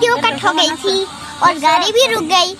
Video cut हो गई थी और गाड़ी भी रुक गई।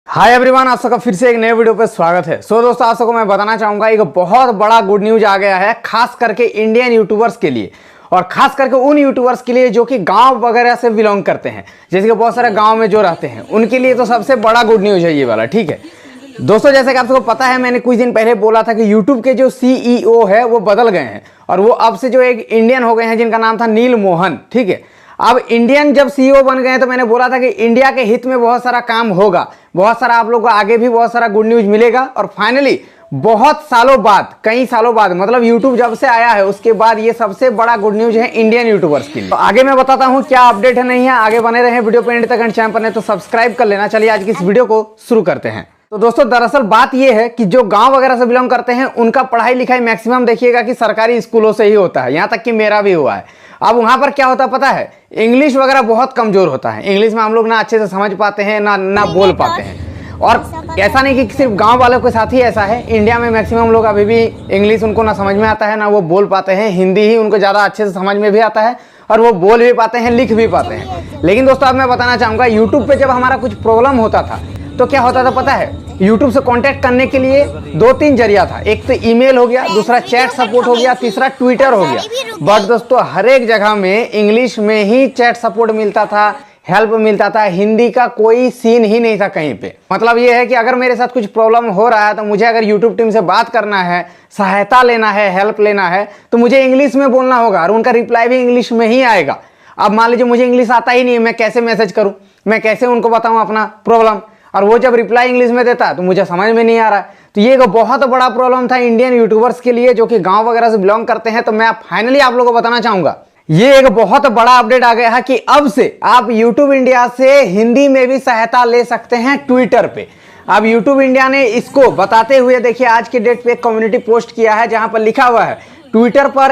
हाय एवरीवन, आप सबका फिर से एक नए वीडियो पे स्वागत है। दोस्तों, आप सबको मैं बताना चाहूंगा एक बहुत बड़ा गुड न्यूज आ गया है, खास करके इंडियन यूट्यूबर्स के लिए और खास करके उन यूट्यूबर्स के लिए जो कि गांव वगैरह से बिलोंग करते हैं, जैसे कि बहुत सारे गांव में जो रहते हैं उनके लिए तो सबसे बड़ा गुड न्यूज है ये वाला। ठीक है दोस्तों, जैसे कि आप सबको पता है, मैंने कुछ दिन पहले बोला था कि यूट्यूब के जो सीईओ है वो बदल गए हैं और वो अब से जो एक इंडियन हो गए हैं जिनका नाम था नील मोहन। ठीक है, अब इंडियन जब सीईओ बन गए तो मैंने बोला था कि इंडिया के हित में बहुत सारा काम होगा, बहुत सारा आप लोगों को आगे भी बहुत सारा गुड न्यूज मिलेगा और फाइनली बहुत सालों बाद, कई सालों बाद, मतलब यूट्यूब जब से आया है उसके बाद ये सबसे बड़ा गुड न्यूज है इंडियन यूट्यूबर्स के लिए। तो आगे मैं बताता हूँ क्या अपडेट है, नहीं है, आगे बने रहे वीडियो पे एंड तक। चैनल पर नहीं तो सब्सक्राइब कर लेना। चलिए आज की इस वीडियो को शुरू करते हैं। तो दोस्तों, दरअसल बात यह है कि जो गांव वगैरह से बिलोंग करते हैं उनका पढ़ाई लिखाई मैक्सिमम देखिएगा कि सरकारी स्कूलों से ही होता है, यहां तक कि मेरा भी हुआ है। अब वहां पर क्या होता है पता है, इंग्लिश वगैरह बहुत कमजोर होता है। इंग्लिश में हम लोग ना अच्छे से समझ पाते हैं ना बोल पाते हैं। और ऐसा नहीं कि सिर्फ गांव वालों के साथ ही ऐसा है, इंडिया में मैक्सिमम लोग अभी भी इंग्लिश उनको ना समझ में आता है ना वो बोल पाते हैं। हिंदी ही उनको ज़्यादा अच्छे से समझ में भी आता है और वो बोल भी पाते हैं, लिख भी पाते हैं। लेकिन दोस्तों, अब मैं बताना चाहूँगा, यूट्यूब पे जब हमारा कुछ प्रॉब्लम होता था तो क्या होता था पता है, यूट्यूब से कांटेक्ट करने के लिए 2-3 जरिया था। एक तो ईमेल हो गया, दूसरा चैट सपोर्ट हो गया, तीसरा ट्विटर हो गया। बट दोस्तों, हर एक जगह में इंग्लिश में ही चैट सपोर्ट मिलता था, हेल्प मिलता था, हिंदी का कोई सीन ही नहीं था कहीं पे। मतलब ये है कि अगर मेरे साथ कुछ प्रॉब्लम हो रहा है तो मुझे अगर यूट्यूब टीम से बात करना है, सहायता लेना है, हेल्प लेना है तो मुझे इंग्लिश में बोलना होगा और उनका रिप्लाई भी इंग्लिश में ही आएगा। अब मान लीजिए मुझे इंग्लिश आता ही नहीं है, मैं कैसे मैसेज करूं, मैं कैसे उनको बताऊं अपना प्रॉब्लम, और वो जब रिप्लाई इंग्लिश में देता तो मुझे समझ में नहीं आ रहा है। तो ये एक बहुत बड़ा प्रॉब्लम था इंडियन यूट्यूबर्स के लिए जो कि गांव वगैरह से बिलोंग करते हैं। तो मैं फाइनली आप लोगों को बताना चाहूंगा, ये एक बहुत बड़ा अपडेट आ गया है कि अब से आप यूट्यूब इंडिया से हिंदी में भी सहायता ले सकते हैं ट्विटर पे। अब यूट्यूब इंडिया ने इसको बताते हुए देखिए आज के डेट पे एक कम्युनिटी पोस्ट किया है जहां पर लिखा हुआ है, ट्विटर पर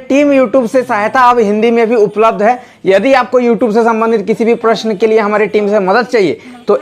@टीम यूट्यूब से सहायता अब हिंदी में भी उपलब्ध है। यदि आपको यूट्यूब से संबंधित किसी भी प्रश्न के लिए हमारी टीम से मदद चाहिए तो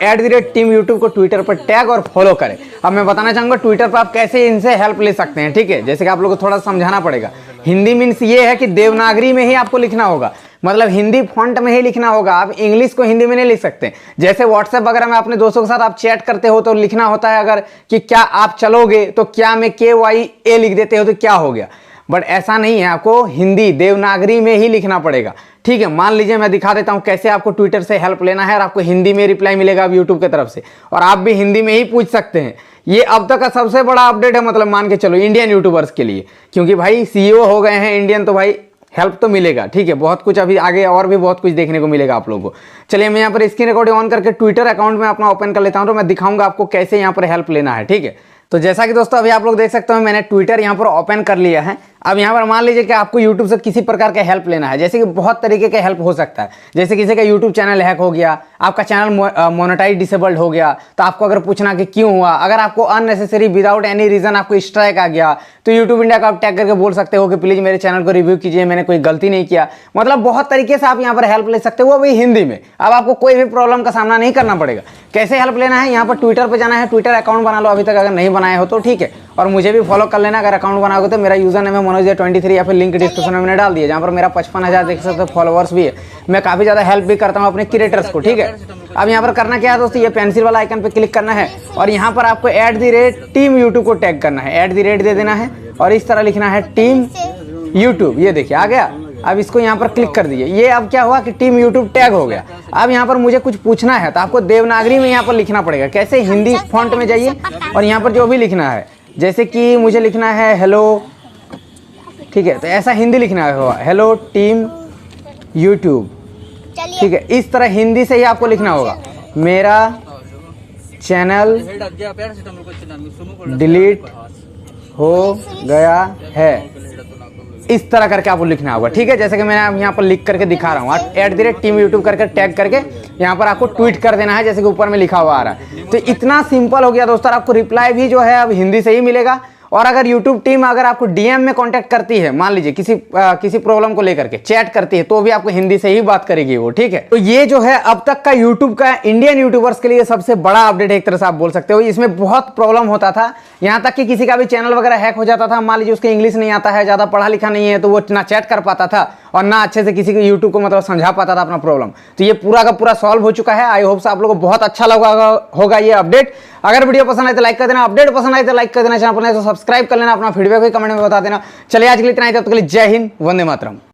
@टीम यूट्यूब को ट्विटर पर टैग और फॉलो करें। अब मैं बताना चाहूंगा ट्विटर पर आप कैसे इनसे हेल्प ले सकते हैं। ठीक है, जैसे कि आप लोगों को थोड़ा समझाना पड़ेगा। हिंदी मीन्स ये है कि देवनागरी में ही आपको लिखना होगा, मतलब हिंदी फॉन्ट में ही लिखना होगा। आप इंग्लिश को हिंदी में नहीं लिख सकते। जैसे व्हाट्सएप वगैरह में अपने दोस्तों के साथ आप चैट करते हो तो लिखना होता है अगर कि क्या आप चलोगे, तो क्या में KYA लिख देते हो तो क्या हो गया। बट ऐसा नहीं है, आपको हिंदी देवनागरी में ही लिखना पड़ेगा। ठीक है, मान लीजिए मैं दिखा देता हूं कैसे आपको ट्विटर से हेल्प लेना है और आपको हिंदी में रिप्लाई मिलेगा अब यूट्यूब की तरफ से, और आप भी हिंदी में ही पूछ सकते हैं। ये अब तक का सबसे बड़ा अपडेट है, मतलब मान के चलो इंडियन यूट्यूबर्स के लिए, क्योंकि भाई सीईओ हो गए हैं इंडियन तो भाई हेल्प तो मिलेगा। ठीक है, बहुत कुछ अभी आगे और भी बहुत कुछ देखने को मिलेगा आप लोगों को। चलिए मैं यहाँ पर स्क्रीन रिकॉर्डिंग ऑन करके ट्विटर अकाउंट में अपना ओपन कर लेता हूँ तो मैं दिखाऊंगा आपको कैसे यहाँ पर हेल्प लेना है। ठीक है, तो जैसा कि दोस्तों अभी आप लोग देख सकते हो मैंने ट्विटर यहाँ पर ओपन कर लिया है। अब यहाँ पर मान लीजिए कि आपको यूट्यूब से किसी प्रकार का हेल्प लेना है, जैसे कि बहुत तरीके का हेल्प हो सकता है। जैसे किसी का यूट्यूब चैनल हैक हो गया, आपका चैनल मोनेटाइज डिसेबल्ड हो गया, तो आपको अगर पूछना कि क्यों हुआ, अगर आपको अननेसेसरी विदाउट एनी रीजन आपको स्ट्राइक आ गया तो यूट्यूब इंडिया का आप टैग करके बोल सकते हो कि प्लीज मेरे चैनल को रिव्यू कीजिए, मैंने कोई गलती नहीं किया। मतलब बहुत तरीके से आप यहाँ पर हेल्प ले सकते हो, वो भी हिंदी में। अब आपको कोई भी प्रॉब्लम का सामना नहीं करना पड़ेगा। कैसे हेल्प लेना है, यहाँ पर ट्विटर पर जाना है, ट्विटर अकाउंट बना लो अभी तक अगर नहीं बनाए हो तो। ठीक है, और मुझे भी फॉलो कर लेना अगर अकाउंट बनाओगे तो। मेरा यूजर नेम है मनोज23 या फिर लिंक डिस्क्रिप्शन में मैंने डाल दिया, जहाँ पर मेरा 55,000 देख सकते हो फॉलोअर्स भी है। मैं काफी ज्यादा हेल्प भी करता हूँ अपने क्रिएटर्स को। ठीक है, अब यहाँ पर करना क्या है दोस्तों, ये पेंसिल वाला आइकन पे क्लिक करना है और यहाँ पर आपको @टीम यूट्यूब को टैग करना है, @ दे देना है और इस तरह लिखना है टीम यूट्यूब। ये देखिए आ गया। अब इसको यहाँ पर क्लिक कर दीजिए। ये अब क्या हुआ कि टीम यूट्यूब टैग हो गया। अब यहाँ पर मुझे कुछ पूछना है तो आपको देवनागरी में यहाँ पर लिखना पड़ेगा। कैसे, हिंदी फॉन्ट में जाइए और यहाँ पर जो भी लिखना है, जैसे कि मुझे लिखना है हेलो। ठीक है, तो ऐसा हिंदी लिखना है, हेलो टीम यूट्यूब। ठीक है, इस तरह हिंदी से ही आपको लिखना होगा, मेरा चैनल डिलीट हो गया है, इस तरह करके आपको लिखना होगा। ठीक है, जैसे कि मैंने यहाँ पर लिख करके दिखा रहा हूँ, @टीम यूट्यूब करके टैग करके यहाँ पर आपको ट्वीट कर देना है, जैसे कि ऊपर में लिखा हुआ आ रहा है। तो इतना सिंपल हो गया दोस्तों। आपको रिप्लाई भी जो है अब हिंदी से ही मिलेगा और अगर यूट्यूब टीम अगर आपको डीएम में कांटेक्ट करती है, मान लीजिए किसी प्रॉब्लम को लेकर के चैट करती है, तो भी आपको हिंदी से ही बात करेगी वो, ठीक है। तो ये जो है अब तक का यूट्यूब का इंडियन यूट्यूबर्स के लिए सबसे बड़ा अपडेट है, एक तरह से आप बोल सकते हो। इसमें बहुत प्रॉब्लम होता था, यहां तक कि किसी का भी चैनल वगैरह हैक हो जाता था। मान लीजिए उसके इंग्लिश नहीं आता है, ज्यादा पढ़ा लिखा नहीं है, तो वो ना चैट कर पाता था और ना अच्छे से किसी को यूट्यूब को मतलब समझा पाता था अपना प्रॉब्लम। तो ये पूरा का पूरा सॉल्व हो चुका है। आई होप आप लोगों को बहुत अच्छा लगा होगा ये अपडेट। अगर वीडियो पसंद आए तो लाइक कर देना, अपडेट पसंद आए तो लाइक कर देना, चैनल पर नहीं तो सब्सक्राइब कर लेना, अपना फीडबैक भी कमेंट में बता देना। चलिए आज के लिए इतना ही, तब तक के लिए जय हिंद, वंदे मातरम।